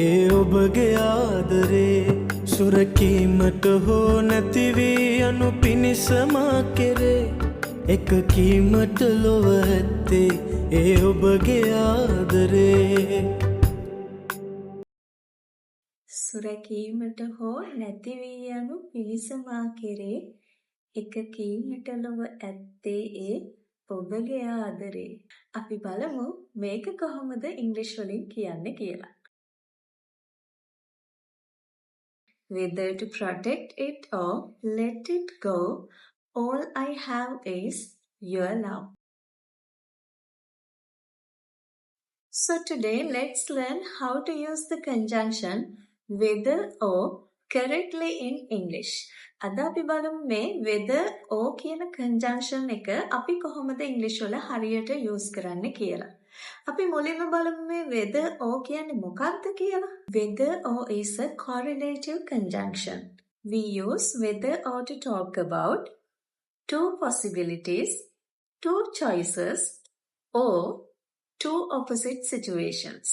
ඒ ඔබගේ ආදරේ සුරකීමට හෝ නැති වී යනු පිණිස මා කෙරේ එක කීමට ලොව ඇත්තේ ඒ ඔබගේ ආදරේ සුරැකීමට හෝ නැති වී යනු පිණිස මා කෙරේ එක කීමට ලොව ඇත්තේ ඒ ඔබගේ ආදරේ. අපි බලමු මේක කොහොමද ඉංග්‍රීසි වලින් කියන්නේ කියලා. Whether to protect it or let it go, all I have is your love. So today let's learn how to use the conjunction whether or correctly in English. අද අපි බලමු මේ whether or කියන conjunction එක අපි කොහොමද ඉංග්‍රීසි වල හරියට use කරන්නේ කියලා. අපි මුලින්ම බලමු මේ whether or කියන්නේ මොකක්ද කියලා. Whether or is a correlative conjunction. We use whether or to talk about two possibilities, two choices, or two opposite situations.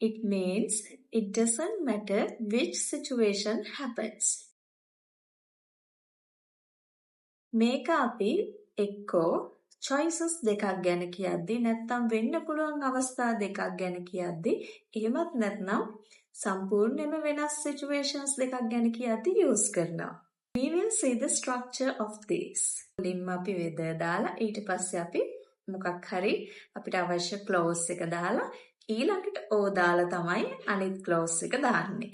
It means it doesn't matter which situation happens. මේක අපි එක්කෝ choices දෙකක් ගැන කියද්දි නැත්නම් වෙන්න පුළුවන් අවස්ථා දෙකක් ගැන කියද්දි එහෙමත් නැත්නම් සම්පූර්ණයෙන්ම වෙනස් situations දෙකක් ගැන කියද්දි use කරනවා. We will see the structure of this. මුලින්ම අපි whether දාලා ඊට පස්සේ අපි මොකක් හරි අපිට අවශ්‍ය clause එක දාලා ඊළඟට or දාලා තමයි අනිත් clause එක දාන්නේ.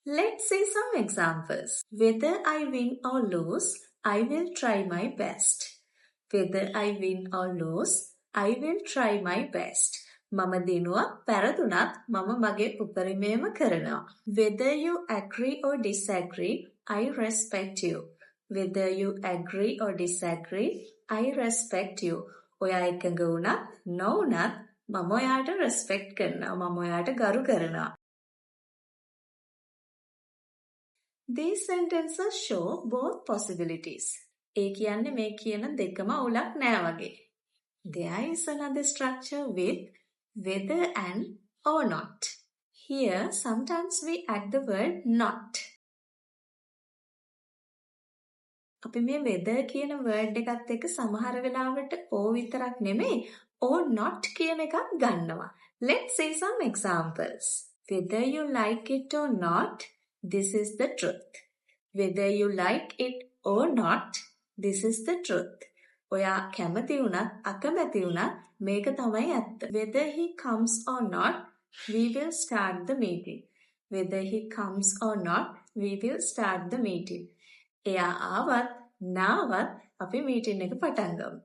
Let's see some examples. Whether I win or lose, I will try my best. Whether I win or lose, I will try my best. මම දිනුවක් පෙරදුනත් මම මගේ උපරිමයම කරනවා. Whether you agree or disagree, I respect you. Whether you agree or disagree, I respect you. ඔයා එකඟ වුණත් නොවුණත් මම ඔයාට respect කරනවා. මම ඔයාට ගරු කරනවා. These sentences show both possibilities. ඒ කියන්නේ මේ කියන දෙකම උලක් නෑ වගේ. There is another structure with whether and or not. Here sometimes we add the word not. අපි මේ whether කියන word එකත් එක්ක සමහර වෙලාවට or විතරක් නෙමෙයි or not කියන එකක් ගන්නවා. Let's see some examples. Whether you like it or not, this is the truth. Whether you like it or not, this is the truth. ඔයා කැමති වුණත් අකමැති වුණත් මේක තමයි ඇත්ත. Whether he comes or not, we will start the meeting. Whether he comes or not, we will start the meeting. එයා ආවත් නාවත් අපි meeting එක පටන් ගමු.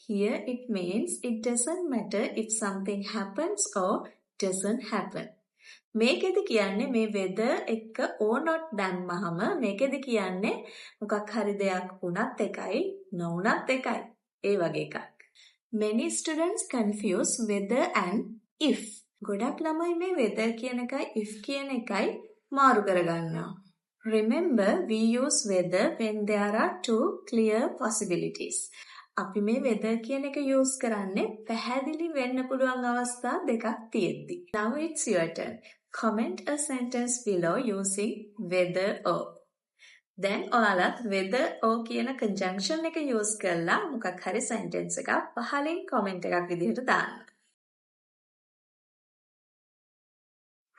Here it means it doesn't matter if something happens or doesn't happen. මේකෙදි කියන්නේ මේ whether එක or not දැම්මහම මේකෙදි කියන්නේ මොකක් හරි දෙයක් වුණත් එකයි නොවුණත් එකයි. ඒ වගේ එකක්. Many students confuse whether and if. ගොඩක් ළමයි මේ whether කියන එකයි if කියන එකයි මාරු කරගන්නවා. Remember, we use whether when there are two clear possibilities. අපි මේ whether කියන එක use කරන්නේ පැහැදිලි වෙන්න පුළුවන් අවස්ථා දෙකක් තියෙද්දි. Now it's your turn. Comment a sentence below using whether or. Then ඔයාලත් whether or කියන conjunction එක use කරලා මොකක් හරි sentence එකක් පහලින් comment එකක් විදිහට දාන්න.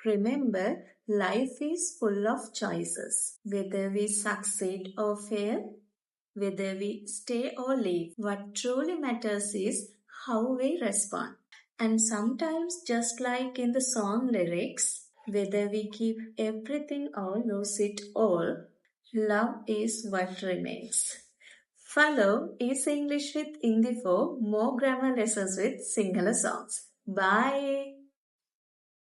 Remember, life is full of choices. Whether we succeed or fail, whether we stay or leave, what truly matters is how we respond. And sometimes, just like in the song lyrics, whether we keep everything or lose it all, love is what remains. Follow Easy English with Hindi for more grammar lessons with Sinhala songs. Bye!